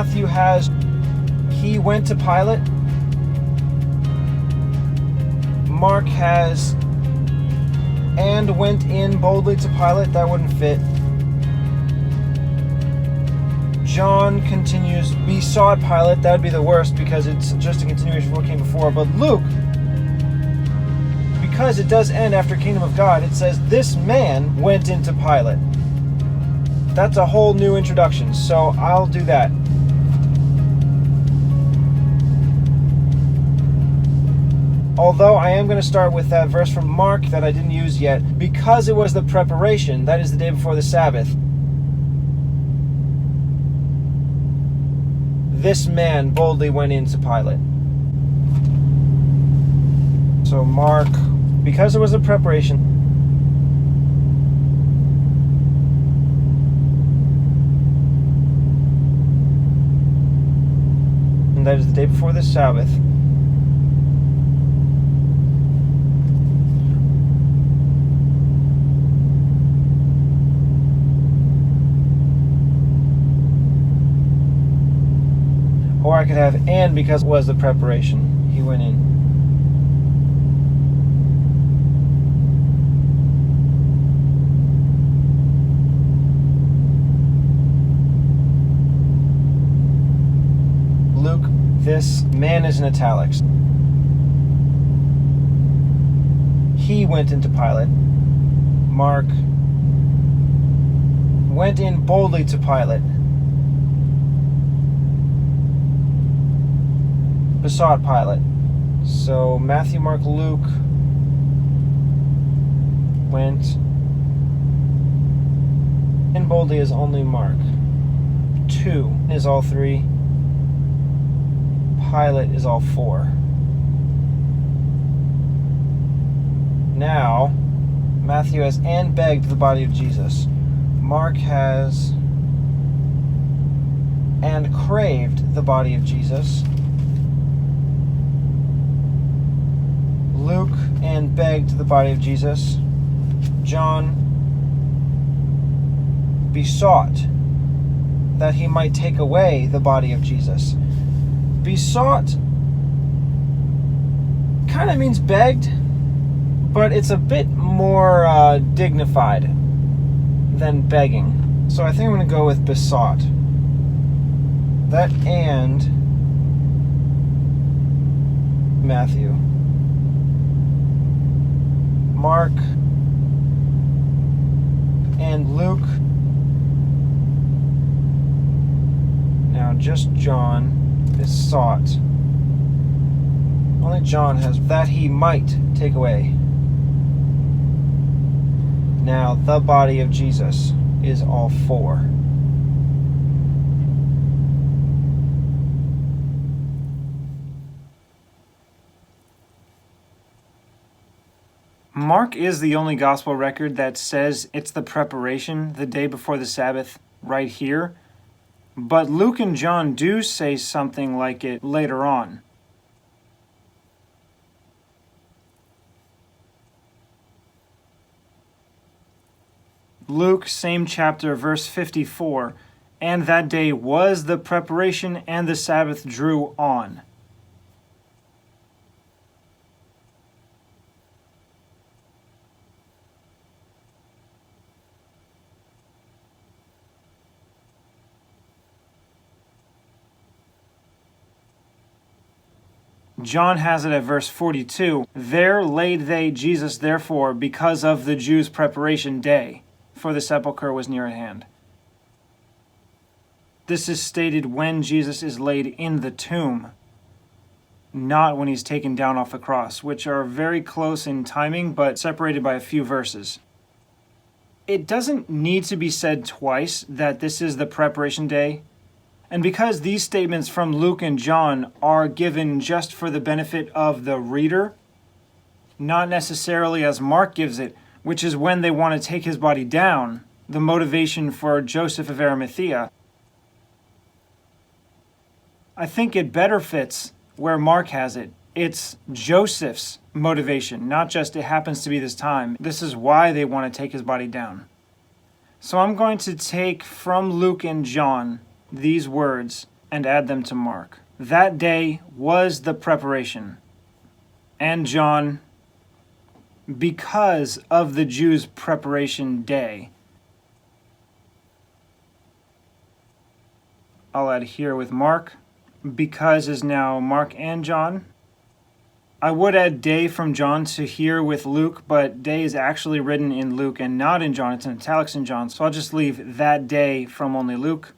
Matthew has, he went to Pilate. Mark has, and went in boldly to Pilate. That wouldn't fit. John continues, besought Pilate. That would be the worst because it's just a continuation of what came before. But Luke, because it does end after Kingdom of God, it says, this man went into Pilate. That's a whole new introduction, so I'll do that. Although I am going to start with that verse from Mark that I didn't use yet. Because it was the preparation, that is the day before the Sabbath, this man boldly went into Pilate. So Mark, because it was a preparation, and that is the day before the Sabbath, or I could have, and because it was the preparation, he went in. Luke, this man is in italics. He went into Pilate. Mark went in boldly to Pilate. Besought Pilate. So Matthew, Mark, Luke went in boldly is only Mark. 2 is all 3. Pilate is all 4. Now, Matthew has and begged the body of Jesus. Mark has and craved the body of Jesus. Luke and begged the body of Jesus. John besought that he might take away the body of Jesus. Besought kind of means begged, but it's a bit more dignified than begging. So I think I'm going to go with besought. That and Matthew. Mark and Luke. Now just John is sought. Only John has that he might take away. Now the body of Jesus is all 4. Mark is the only gospel record that says it's the preparation, the day before the Sabbath, right here. But Luke and John do say something like it later on. Luke, same chapter, verse 54, and that day was the preparation, and the Sabbath drew on. John has it at verse 42. There laid they Jesus therefore because of the Jews' preparation day, for the sepulchre was near at hand. This is stated when Jesus is laid in the tomb, not when he's taken down off the cross, which are very close in timing, but separated by a few verses. It doesn't need to be said twice that this is the preparation day. And because these statements from Luke and John are given just for the benefit of the reader, not necessarily as Mark gives it, which is when they want to take his body down, the motivation for Joseph of Arimathea, I think it better fits where Mark has it. It's Joseph's motivation, not just it happens to be this time. This is why they want to take his body down. So I'm going to take from Luke and John these words and add them to Mark. That day was the preparation, and John, because of the Jews' preparation day. I'll add here with Mark. Because is now Mark and John. I would add day from John to here with Luke, but day is actually written in Luke and not in John. It's in italics in John, so I'll just leave that day from only Luke.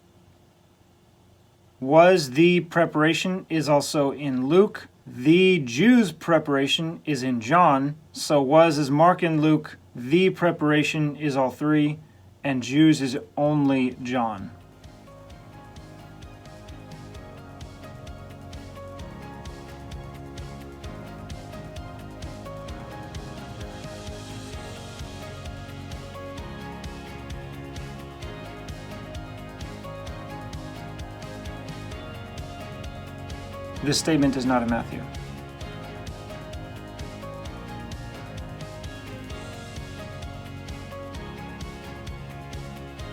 Was the preparation is also in Luke. The Jews' preparation is in John, so was is Mark and Luke. The preparation is all three, and Jews is only John. This statement is not in Matthew.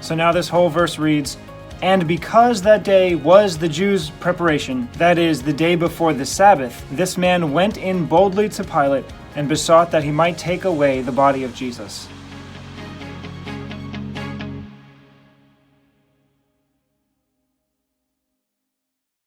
So now this whole verse reads, "And because that day was the Jews' preparation, that is, the day before the Sabbath, this man went in boldly to Pilate and besought that he might take away the body of Jesus."